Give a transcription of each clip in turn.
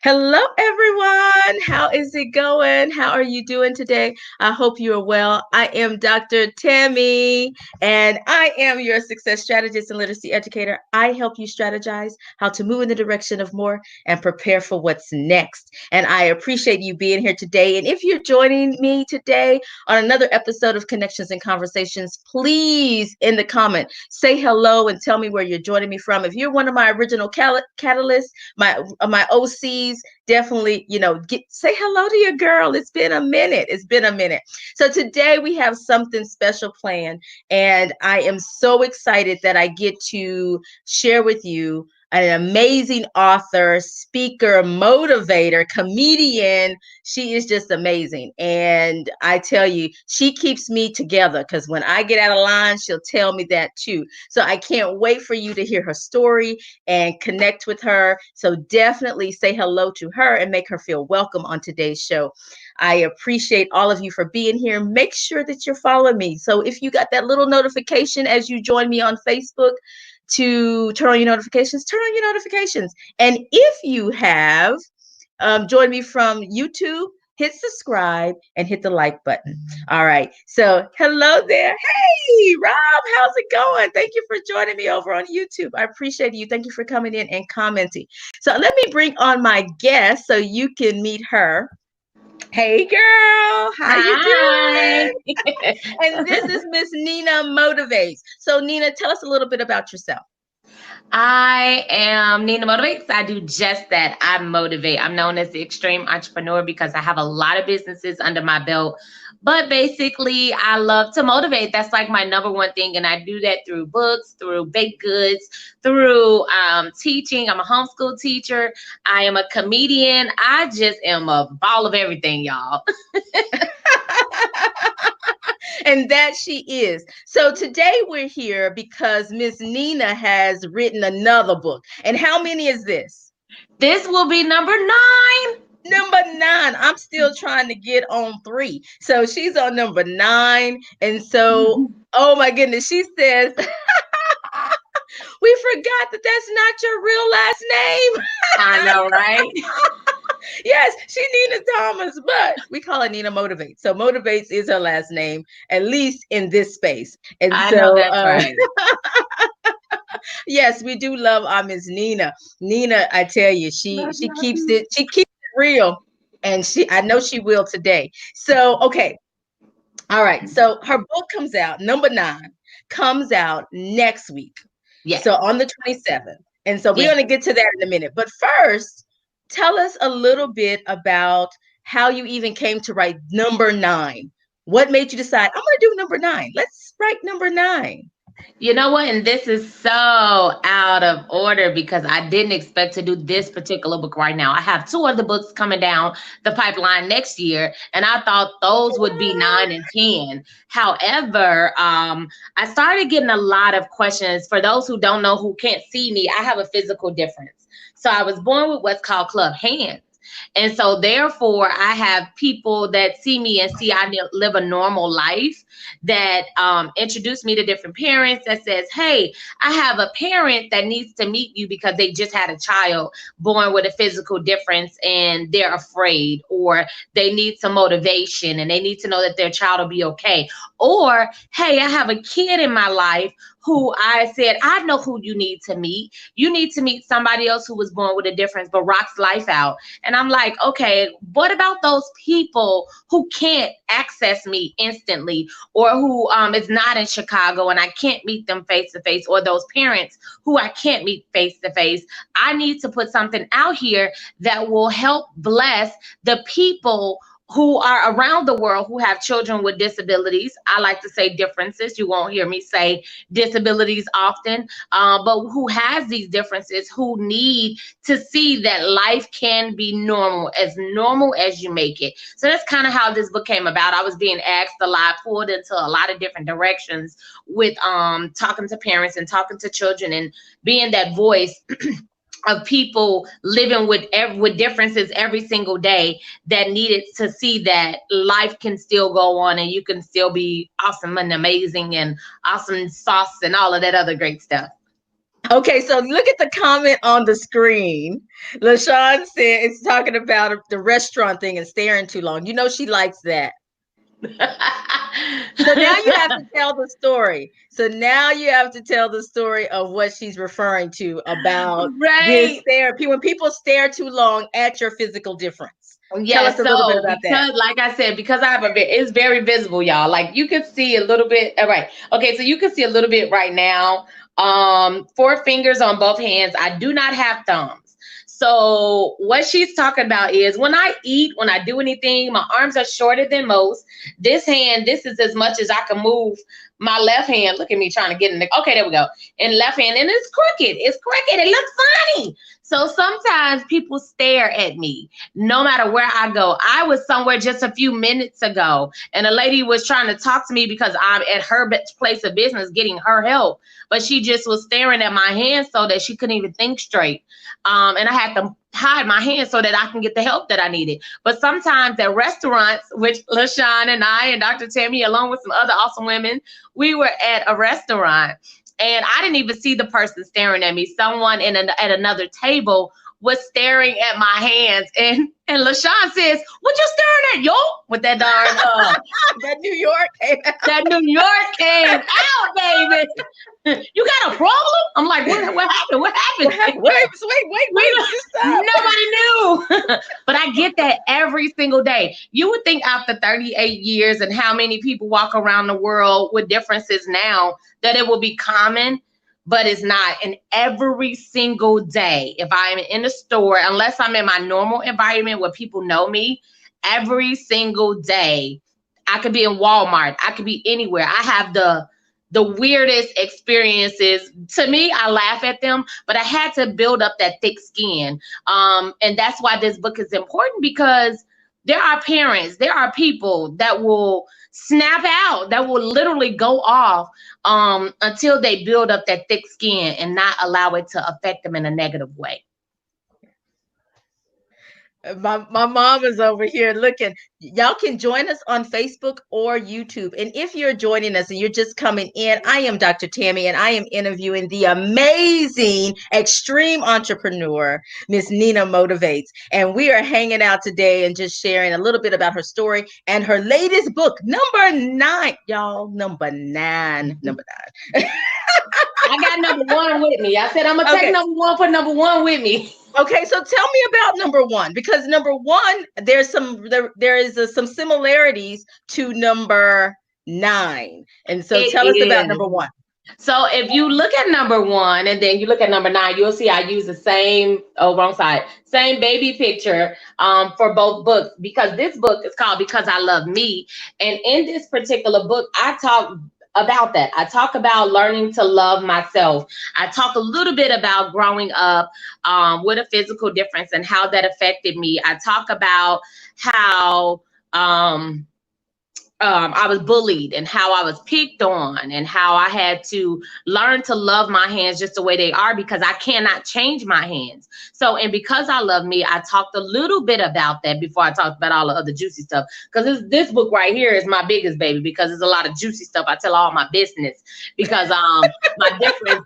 Hello, everyone. How is it going? How are you doing today? I hope you are well. I am Dr. Tammy, and I am your success strategist and literacy educator. I help you strategize how to move in the direction of more and prepare for what's next. And I appreciate you being here today. And if you're joining me today on another episode of Connections and Conversations, please in the comment say hello and tell me where you're joining me from. If you're one of my original catalysts, my OCs, definitely, get say hello to your girl. It's been a minute. It's been a minute. So today we have something special planned, and I am so excited that I get to share with you an amazing author, speaker, motivator, comedian. She is just amazing. And I tell you, she keeps me together because when I get out of line, she'll tell me that too. So I can't wait for you to hear her story and connect with her. So definitely say hello to her and make her feel welcome on today's show. I appreciate all of you for being here. Make sure that you're following me. So if you got that little notification as you join me on Facebook, to turn on your notifications, turn on your notifications. And if you have joined me from YouTube, hit subscribe and hit the like button. All right. So hello there. Hey, Rob, how's it going? Thank you for joining me over on YouTube. I appreciate you. Thank you for coming in and commenting. So let me bring on my guest so you can meet her. Hey girl, how you Hi. doing? And this is Miss Nina Motivates. So Nina, tell us a little bit about yourself. I am Nina Motivates. I do just that. I motivate. I'm known as the extreme entrepreneur because I have a lot of businesses under my belt. But basically, I love to motivate. That's like my number one thing. And I do that through books, through baked goods, through teaching. I'm a homeschool teacher. I am a comedian. I just am a ball of everything, y'all. And that she is. So today we're here because Miss Nina has written another book. And how many is this? This will be number 9. Number 9. I'm still trying to get on 3. So she's on number 9. And so, oh my goodness, she says, we forgot that that's not your real last name. I know, right? Yes, she Nina Thomas, but we call her Nina Motivates. So Motivates is her last name, at least in this space. And I know so, that's right. yes, we do love our Miss Nina. Nina, I tell you, she keeps it real, and I know she will today. So, okay, all right. So her book comes out, number 9, comes out next week. Yes. So on the 27th. And so we're Yes. going to get to that in a minute. But first, tell us a little bit about how you even came to write number 9. What made you decide, I'm going to do number 9? Let's write number 9. You know what? And this is so out of order because I didn't expect to do this particular book right now. I have 2 other books coming down the pipeline next year, and I thought those would be 9 and 10. However, I started getting a lot of questions. For those who don't know, who can't see me, I have a physical difference. So I was born with what's called club hands. And so, therefore, I have people that see me and see I live a normal life that introduce me to different parents that says, hey, I have a parent that needs to meet you because they just had a child born with a physical difference and they're afraid, or they need some motivation and they need to know that their child will be okay. Or, hey, I have a kid in my life who I said, I know who you need to meet. You need to meet somebody else who was born with a difference but rocks life out. And I'm like, okay, what about those people who can't access me instantly, or who is not in Chicago and I can't meet them face to face, or those parents who I can't meet face to face? I need to put something out here that will help bless the people who are around the world who have children with disabilities. I like to say differences. You won't hear me say disabilities often, but who has these differences, who need to see that life can be normal as you make it. So that's kind of how this book came about. I was being asked a lot, pulled into a lot of different directions with talking to parents and talking to children and being that voice of people living with differences every single day, that needed to see that life can still go on and you can still be awesome and amazing and awesome sauce and all of that other great stuff. Okay, so look at the comment on the screen. LaShawn said it's talking about the restaurant thing and staring too long. You know she likes that. So now you have to tell the story. So now you have to tell the story of what she's referring to about this Right. stare. When people stare too long at your physical difference. Tell us Yes, a little bit so about that. because, like I said, because I have it's very visible, y'all. Like you can see a little bit. All right, okay, so you can see a little bit right now. 4 fingers on both hands. I do not have thumbs. So what she's talking about is when I eat, when I do anything, my arms are shorter than most. This hand, this is as much as I can move my left hand. Look at me trying to get in the. Okay, there we go. And left hand, and it's crooked. It's crooked. It looks funny. So sometimes people stare at me no matter where I go. I was somewhere just a few minutes ago, and a lady was trying to talk to me because I'm at her place of business getting her help, but she just was staring at my hands so that she couldn't even think straight. And I had to hide my hands so that I can get the help that I needed. But sometimes at restaurants, which LaShawn and I and Dr. Tammy, along with some other awesome women, we were at a restaurant and I didn't even see the person staring at me. Someone at another table was staring at my hands. And LaShawn says, "What you staring at, yo?" With that darn that New York came out. That New York came out, baby. You got a problem? I'm like, what happened? What happened? Wait. Nobody knew. But I get that every single day. You would think after 38 years and how many people walk around the world with differences now that it will be common, but it's not. And every single day, if I'm in a store, unless I'm in my normal environment where people know me, every single day, I could be in Walmart, I could be anywhere. I have the weirdest experiences. To me, I laugh at them, but I had to build up that thick skin. And that's why this book is important, because there are parents, there are people that will snap out, that will literally go off until they build up that thick skin and not allow it to affect them in a negative way. My mom is over here looking. Y'all can join us on Facebook or YouTube. And if you're joining us and you're just coming in, I am Dr. Tammy, and I am interviewing the amazing extreme entrepreneur, Miss Nina Motivates. And we are hanging out today and just sharing a little bit about her story and her latest book, number 9. Y'all, number 9. I got number 1 with me. I said I'm gonna take number 1 for number 1 with me. Okay, so tell me about number 1, because number 1, there is some similarities to number 9, and so tell us about number 1. So if you look at number 1 and then you look at number 9, you'll see I use the same same baby picture for both books, because this book is called Because I Love Me, and in this particular book, I talk about that. I talk about learning to love myself. I talk a little bit about growing up with a physical difference and how that affected me. I talk about how I was bullied and how I was picked on and how I had to learn to love my hands just the way they are, because I cannot change my hands. So, and Because I Love Me, I talked a little bit about that before I talked about all the other juicy stuff, because this book right here is my biggest baby, because there's a lot of juicy stuff. I tell all my business, because my difference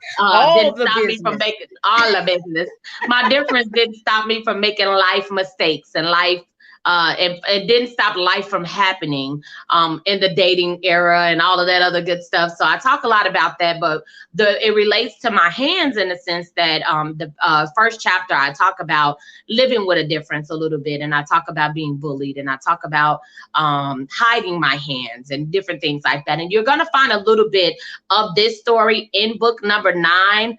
didn't stop me from making all the business. My difference didn't stop me from making life mistakes and life it didn't stop life from happening in the dating era and all of that other good stuff. So I talk a lot about that, but it relates to my hands in the sense that the first chapter, I talk about living with a difference a little bit, and I talk about being bullied, and I talk about hiding my hands and different things like that. And you're going to find a little bit of this story in book number 9.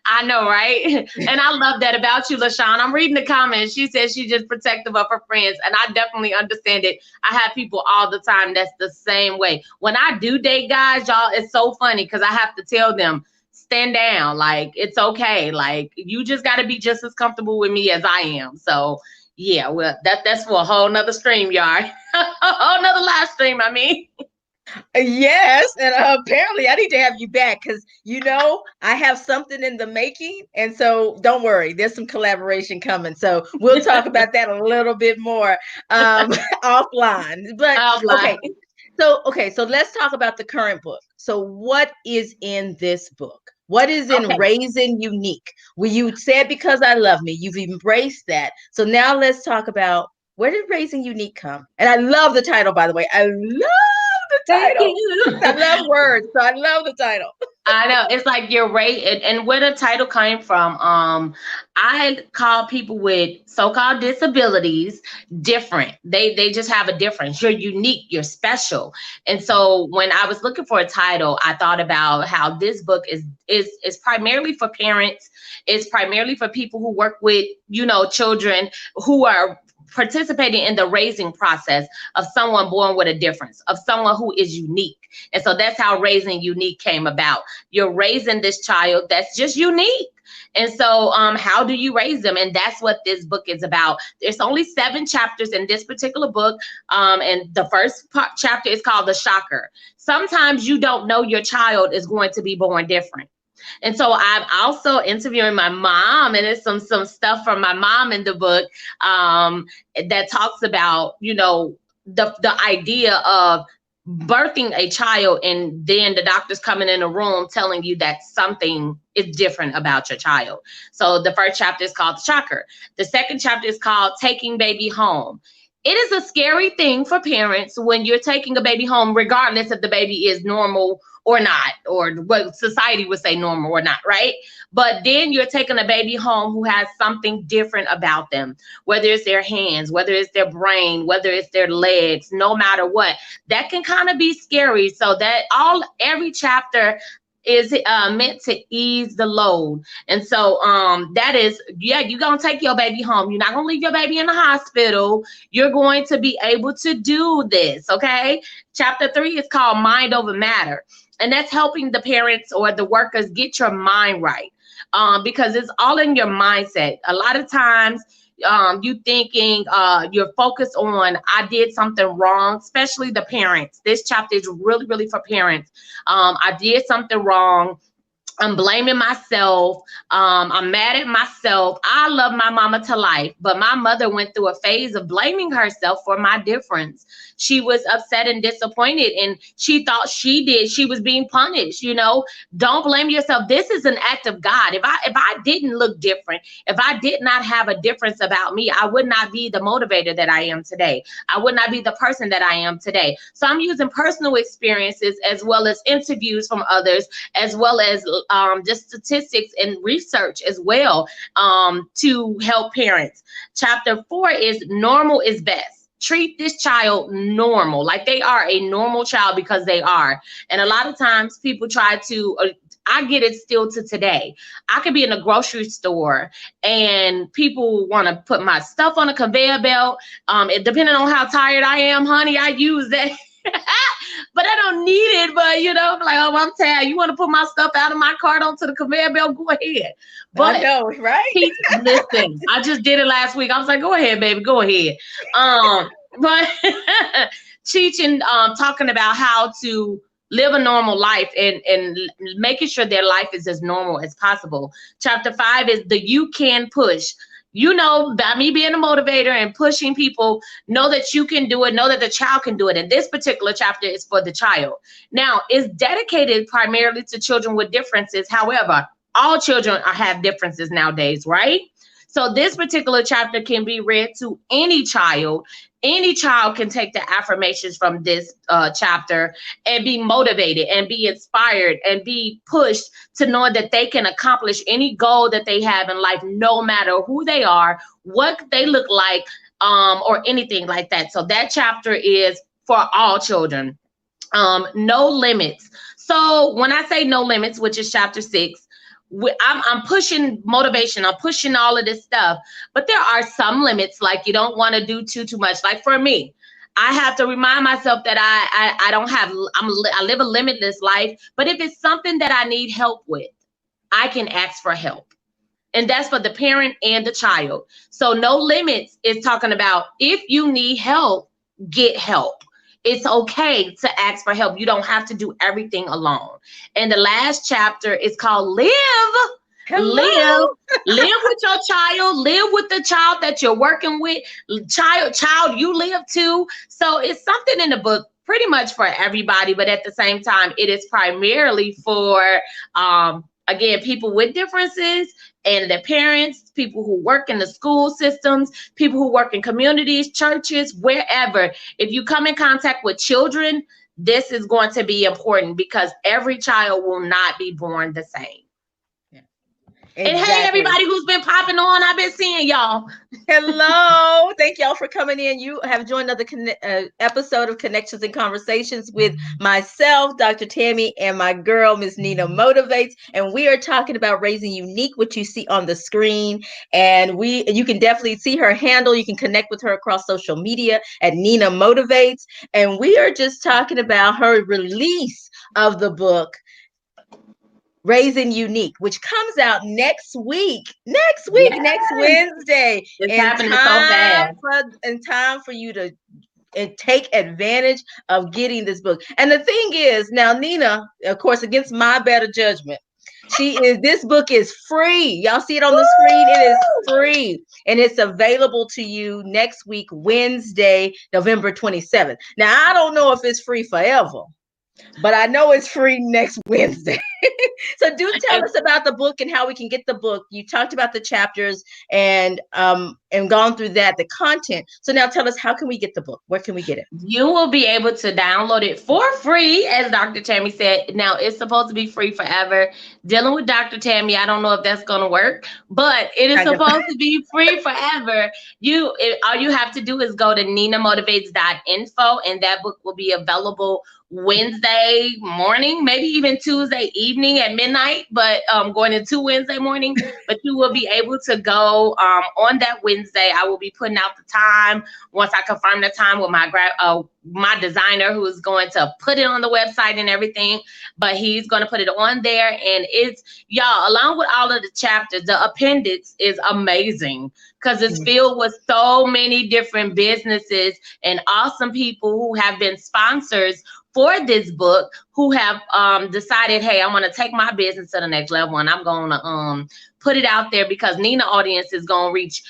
I know, right? And I love that about you, LaShawn. I'm reading the comments. She says she's just protective of her friends, and I definitely understand it. I have people all the time that's the same way. When I do date guys, y'all, it's so funny because I have to tell them, stand down. Like, it's okay. Like, you just got to be just as comfortable with me as I am. So, yeah, well, that's for a whole nother stream, y'all. A whole nother live stream, I mean. Yes, and apparently I need to have you back, because I have something in the making, and so don't worry, there's some collaboration coming. So we'll talk about that a little bit more offline. But okay, So, okay, so let's talk about the current book. So, what is in this book? What is in Okay. Raising Unique? Well, you said Because I Love Me, you've embraced that. So, now let's talk about where did Raising Unique come? And I love the title, by the way. I love the Thank title. you. I love words, so I love the title. I know it's like you're right, and where the title came from. I call people with so-called disabilities different. They just have a difference. You're unique. You're special. And so when I was looking for a title, I thought about how this book is primarily for parents. It's primarily for people who work with children who are participating in the raising process of someone born with a difference, of someone who is unique. And so that's how Raising Unique came about. You're raising this child that's just unique. And so how do you raise them? And that's what this book is about. There's only 7 chapters in this particular book. And the first chapter is called The Shocker. Sometimes you don't know your child is going to be born different. And so I'm also interviewing my mom, and there's some stuff from my mom in the book that talks about, the idea of birthing a child and then the doctors coming in the room telling you that something is different about your child. So the first chapter is called The Shocker. The second chapter is called Taking Baby Home. It is a scary thing for parents when you're taking a baby home, regardless if the baby is normal or not, or what society would say normal or not, right? But then you're taking a baby home who has something different about them, whether it's their hands, whether it's their brain, whether it's their legs, no matter what. That can kind of be scary. So that every chapter is meant to ease the load. And so that is, you're going to take your baby home. You're not going to leave your baby in the hospital. You're going to be able to do this, okay? Chapter 3 is called Mind Over Matter. And that's helping the parents or the workers get your mind right, because it's all in your mindset. A lot of times you thinking you're focused on, I did something wrong, especially the parents. This chapter is really, really for parents. I did something wrong. I'm blaming myself. I'm mad at myself. I love my mama to life, but my mother went through a phase of blaming herself for my difference. She was upset and disappointed, and she thought she was being punished. Don't blame yourself. This is an act of God. If I didn't look different, if I did not have a difference about me, I would not be the motivator that I am today. I would not be the person that I am today. So I'm using personal experiences as well as interviews from others, as well as just statistics and research as well, to help parents. Chapter 4 is Normal is Best. Treat this child normal, like they are a normal child, because they are. And a lot of times people try to, I get it still to today. I could be in a grocery store and people want to put my stuff on a conveyor belt. Depending on how tired I am, honey, I use that. But I don't need it. But like, oh, I'm tired. You want to put my stuff out of my cart onto the conveyor belt? Go ahead. But I know, right? Listen, I just did it last week. I was like, go ahead, baby, go ahead. But teaching, talking about how to live a normal life and making sure their life is as normal as possible. Chapter 5 is the You Can Push. By me being a motivator and pushing people, know that you can do it, know that the child can do it. And this particular chapter is for the child. Now, it's dedicated primarily to children with differences. However, all children have differences nowadays, right? So this particular chapter can be read to any child. Any child can take the affirmations from this chapter and be motivated and be inspired and be pushed to know that they can accomplish any goal that they have in life, no matter who they are, what they look like, or anything like that. So that chapter is for all children. No limits. So when I say no limits, which is chapter 6, I'm pushing motivation. I'm pushing all of this stuff, but there are some limits. Like you don't want to do too much. Like for me, I have to remind myself that I live a limitless life. But if it's something that I need help with, I can ask for help. And that's for the parent and the child. So no limits is talking about if you need help, get help. It's okay to ask for help. You don't have to do everything alone. And the last chapter is called Live. Hello. Live with your child. Live with the child that you're working with. Child, you live too. So it's something in the book pretty much for everybody, but at the same time, it is primarily for again, people with differences and their parents, people who work in the school systems, people who work in communities, churches, wherever. If you come in contact with children, this is going to be important because every child will not be born the same. Exactly. And hey, everybody who's been popping on, I've been seeing y'all. Hello. Thank y'all for coming in. You have joined another episode of Connections and Conversations with myself, Dr. Tammy, and my girl, Miss Nina Motivates. And we are talking about raising unique, which you see on the screen. And you can definitely see her handle. You can connect with her across social media at Nina Motivates. And we are just talking about her release of the book, Raising Unique, which comes out next week, next Wednesday. It's happening so fast. In time for you to take advantage of getting this book. And the thing is, now Nina, of course, against my better judgment, this book is free. Y'all see it on the screen. It is free. And it's available to you next week, Wednesday, November 27th. Now, I don't know if it's free forever, but I know it's free next Wednesday. So do tell us about the book and how we can get the book. You talked about the chapters and gone through that, the content. So now tell us, how can we get the book? Where can we get it? You will be able to download it for free, as Dr. Tammy said. Now, it's supposed to be free forever. Dealing with Dr. Tammy, I don't know if that's going to work, but it is supposed to be free forever. All you have to do is go to ninamotivates.info, and that book will be available Wednesday morning, maybe even Tuesday evening at midnight, but going into Wednesday morning. But you will be able to go on that Wednesday. I will be putting out the time once I confirm the time with my designer, who is going to put it on the website and everything. But he's going to put it on there, and it's, y'all, along with all of the chapters, the appendix is amazing because it's filled with so many different businesses and awesome people who have been sponsors for this book, who have decided, hey, I want to take my business to the next level, and I'm going to put it out there because Nina audience is going to reach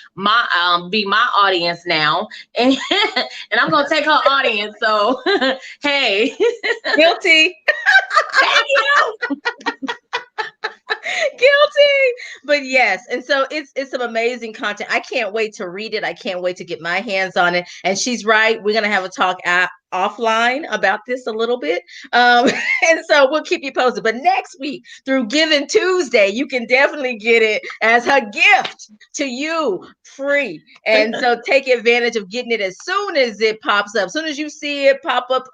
be my audience now, and and I'm going to take her audience. So, hey, guilty. Thank you. Guilty. But yes, and so it's some amazing content. I can't wait to read it. I can't wait to get my hands on it. And she's right, we're gonna have a talk offline about this a little bit, and so we'll keep you posted. But next week through Giving Tuesday, you can definitely get it as a gift to you, free. And so take advantage of getting it as soon as it pops up. As soon as you see it pop up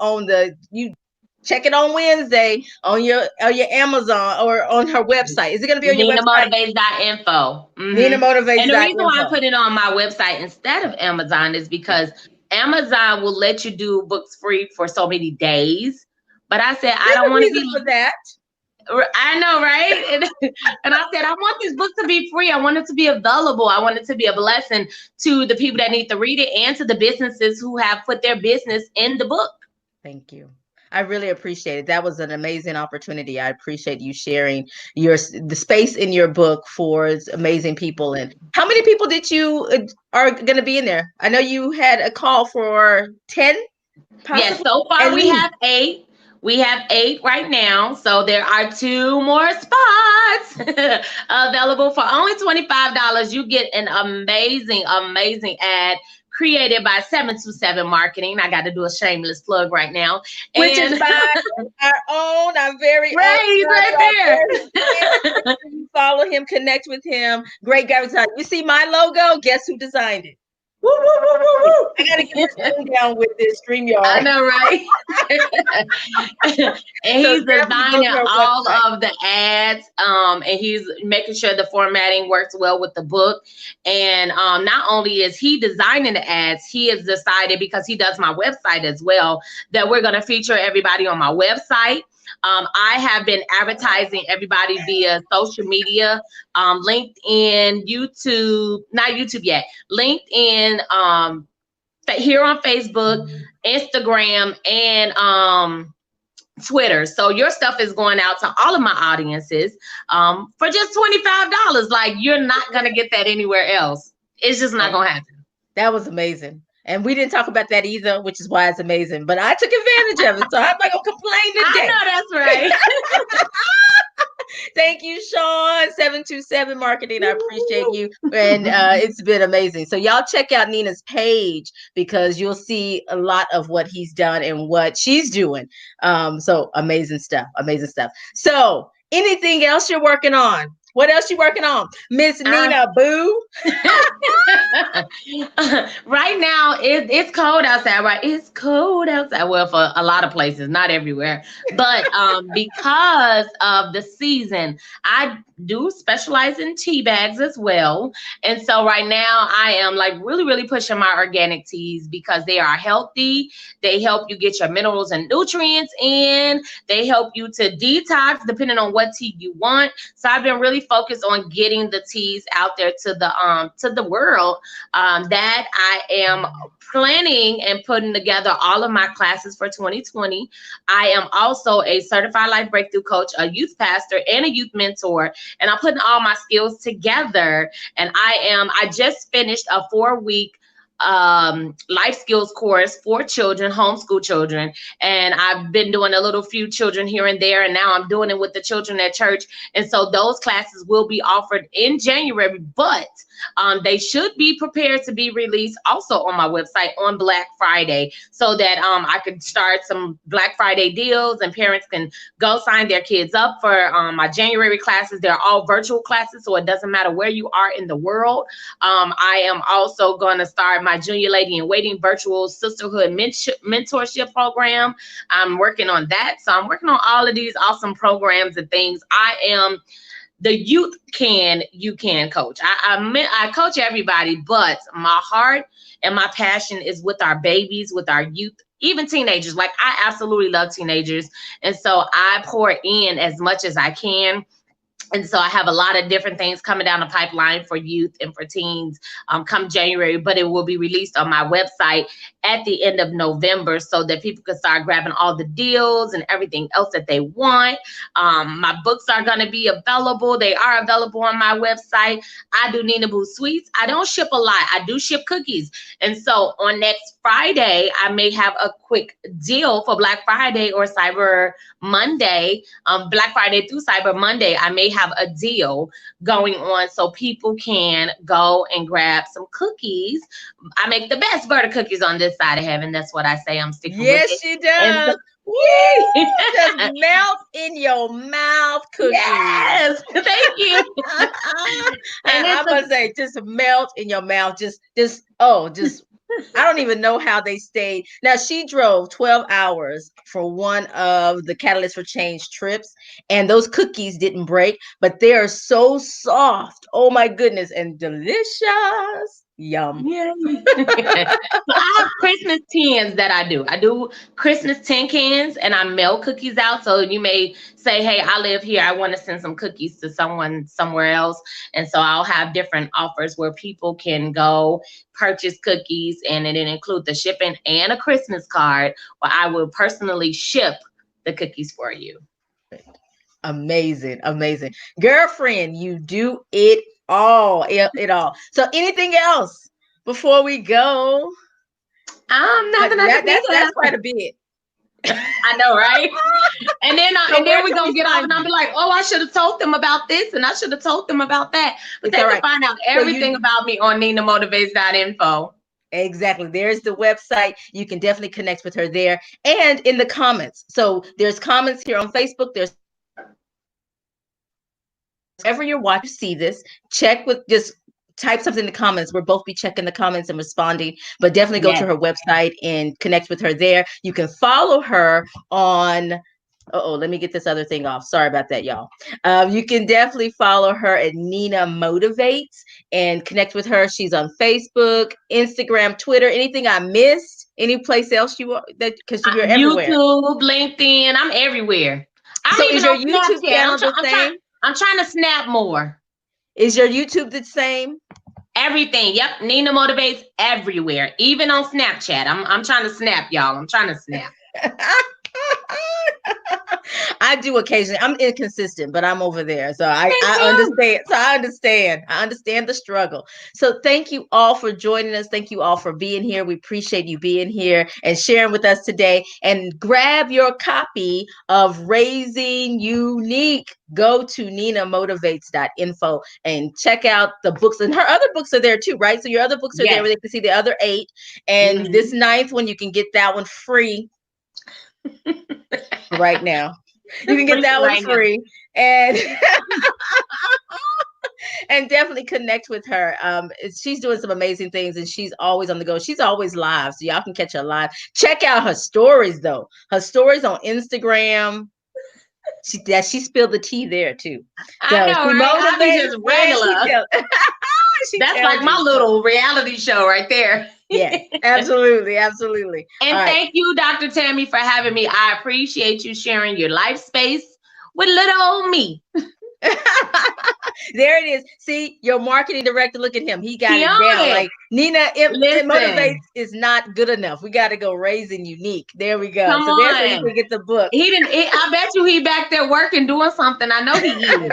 check it on Wednesday on your Amazon or on her website. Is it going to be on your website? NinaMotivates.info. Mm-hmm. NinaMotivates.info. And the reason why I put it on my website instead of Amazon is because Amazon will let you do books free for so many days. But I said, I don't want to be for that. I know, right? And I said, I want these books to be free. I want it to be available. I want it to be a blessing to the people that need to read it and to the businesses who have put their business in the book. Thank you. I really appreciate it. That was an amazing opportunity. I appreciate you sharing the space in your book for amazing people. And how many people are going to be in there? I know you had a call for 10. Yes, so far we have 8. We have 8 right now. So there are 2 more spots available for only $25. You get an amazing, amazing ad created by 727 Marketing. I got to do a shameless plug right now. Which is by our own, I'm very right there. Follow him, connect with him. Great guy. You see my logo? Guess who designed it? Woo, woo, woo, woo, woo. I gotta get this thing down with this StreamYard. I know, right? And he's designing all of the ads, and he's making sure the formatting works well with the book. And not only is he designing the ads, he has decided, because he does my website as well, that we're going to feature everybody on my website. I have been advertising everybody via social media, LinkedIn, YouTube, not YouTube yet, LinkedIn, here on Facebook, Instagram, and Twitter. So your stuff is going out to all of my audiences for just $25. Like, you're not going to get that anywhere else. It's just not going to happen. That was amazing. And we didn't talk about that either, which is why it's amazing. But I took advantage of it, so I'm not gonna complain today. I know that's right. Thank you, Sean, 727 Marketing. I appreciate you. And it's been amazing. So y'all check out Nina's page because you'll see a lot of what he's done and what she's doing. So amazing stuff. Amazing stuff. So anything else you're working on? What else you working on, Miss Nina Boo? Right now, it's cold outside, right? It's cold outside. Well, for a lot of places, not everywhere. But because of the season, I do specialize in tea bags as well. And so right now, I am like really, really pushing my organic teas because they are healthy. They help you get your minerals and nutrients in. They help you to detox depending on what tea you want. So I've been really focused on getting the teas out there to the world. That I am planning and putting together all of my classes for 2020. I am also a certified life breakthrough coach, a youth pastor, and a youth mentor. And I'm putting all my skills together. And I just finished a 4-week life skills course for children, homeschool children. And I've been doing a little few children here and there. And now I'm doing it with the children at church. And so those classes will be offered in January, but they should be prepared to be released also on my website on Black Friday so that I could start some Black Friday deals and parents can go sign their kids up for my January classes. They're all virtual classes, so it doesn't matter where you are in the world. I am also going to start my Junior Lady in Waiting virtual sisterhood mentorship program. I'm working on that. So I'm working on all of these awesome programs and things. I am the you can coach. I coach everybody, but my heart and my passion is with our babies, with our youth, even teenagers. Like I absolutely love teenagers. And so I pour in as much as I can. And so I have a lot of different things coming down the pipeline for youth and for teens come January, but it will be released on my website at the end of November so that people can start grabbing all the deals and everything else that they want. My books are going to be available. They are available on my website. I do Nina Boo Sweets. I don't ship a lot. I do ship cookies. And so on next Friday, I may have a quick deal for Black Friday or Cyber Monday, Black Friday through Cyber Monday. I may have a deal going on so people can go and grab some cookies. I make the best butter cookies on this side of heaven. That's what I say. I'm sticking with it. Yes, she does. Woo! Just melt in your mouth cookies. Yes, thank you. And I must say, just melt in your mouth. Just I don't even know how they stayed. Now, she drove 12 hours for one of the Catalyst for Change trips, and those cookies didn't break, but they are so soft. Oh my goodness, and delicious. Yum. Yeah. So I have Christmas tins that I do. I do Christmas tin cans and I mail cookies out. So you may say, hey, I live here. I want to send some cookies to someone somewhere else. And so I'll have different offers where people can go purchase cookies, and it include the shipping and a Christmas card where I will personally ship the cookies for you. Amazing. Amazing. Girlfriend, you do it all. So anything else before we go? Nothing. That's quite a bit. I know, right? And then we're gonna get off and I'll be like, oh, I should have told them about this and I should have told them about that. But they can find out everything about me on ninamotivates.info. Exactly. There's the website. You can definitely connect with her there and in the comments. So there's comments here on Facebook. There's wherever you're watching, see this, check with just type something in the comments. We'll both be checking the comments and responding, but definitely go to her website and connect with her there. You can follow her on, let me get this other thing off. Sorry about that, y'all. You can definitely follow her at Nina Motivates and connect with her. She's on Facebook, Instagram, Twitter, anything I missed, any place else you want that, because you're everywhere. YouTube, LinkedIn, I'm everywhere. So is your YouTube channel the same? I'm trying to snap more. Is your YouTube the same? Everything. Yep. Nina Motivates everywhere. Even on Snapchat. I'm trying to snap, y'all. I'm trying to snap. I do occasionally. I'm inconsistent, but I'm over there. So Me I too. understand. So I understand. I understand the struggle. So thank you all for joining us. Thank you all for being here. We appreciate you being here and sharing with us today. And grab your copy of Raising Unique. Go to ninamotivates.info and check out the books. And her other books are there too, right? So your other books are there Yes. where they can see the other 8. And Mhm. this 9th one, you can get that one free right now. You can get Free that one right now. free and and definitely connect with her. She's doing some amazing things and she's always on the go. She's always live, so y'all can catch her live. Check out her stories though. Her stories on Instagram. She spilled the tea there too. I So know, she right? I be motivates just and regular. she That's tells like my you. So, little reality show right there. yes, absolutely, absolutely. All And right. thank you, Dr. Tammy, for having me. I appreciate you sharing your life space with little old me. There it is. See, your marketing director, look at him. He got He it on down. it. Like Nina, it motivates Listen, is not good enough. We got to go Raising Unique. There we go. come So there's where you on. can get the book. I bet you he back there working, doing something. I know he is.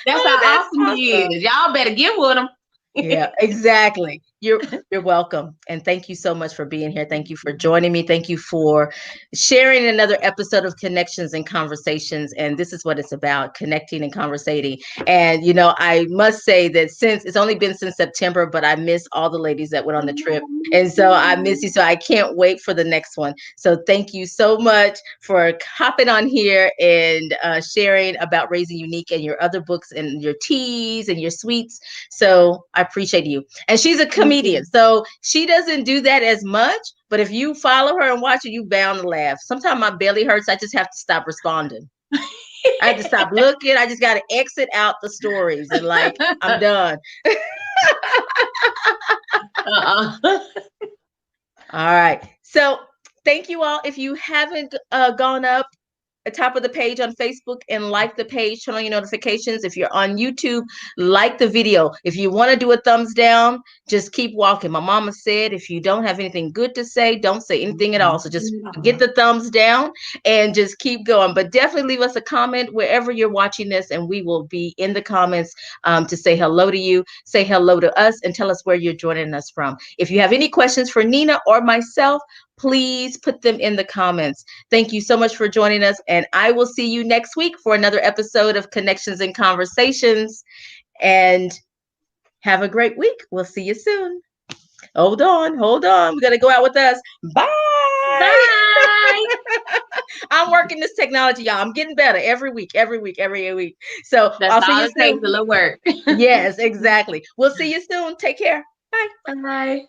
That's Oh, how that's awesome he awesome. is. Y'all better get with him. Yeah, exactly. You're welcome. And thank you so much for being here. Thank you for joining me. Thank you for sharing another episode of Connections and Conversations. And this is what it's about, connecting and conversating. And I must say that since it's only been since September, but I miss all the ladies that went on the trip. And so I miss you. So I can't wait for the next one. So thank you so much for hopping on here and sharing about Raising Unique and your other books and your teas and your sweets. So I appreciate you. And she's a comedian, so she doesn't do that as much. But if you follow her and watch her, you bound to laugh. Sometimes my belly hurts. I just have to stop responding. I have to stop looking. I just got to exit out the stories and I'm done. All right. So thank you all. If you haven't gone up top of the page on Facebook and like the page, turn on your notifications. If you're on YouTube, like the video. If you want to do a thumbs down, just keep walking. My mama said, if you don't have anything good to say, don't say anything at all. So just get the thumbs down and just keep going. But definitely leave us a comment wherever you're watching this, and we will be in the comments to say hello to you, say hello to us, and tell us where you're joining us from. If you have any questions for Nina or myself, please put them in the comments. Thank you so much for joining us. And I will see you next week for another episode of Connections and Conversations. And have a great week. We'll see you soon. Hold on. We're going to go out with us. Bye. Bye. I'm working this technology, y'all. I'm getting better every week. So That's I'll see all you it takes, soon. a little work. Yes, exactly. We'll see you soon. Take care. Bye. Bye.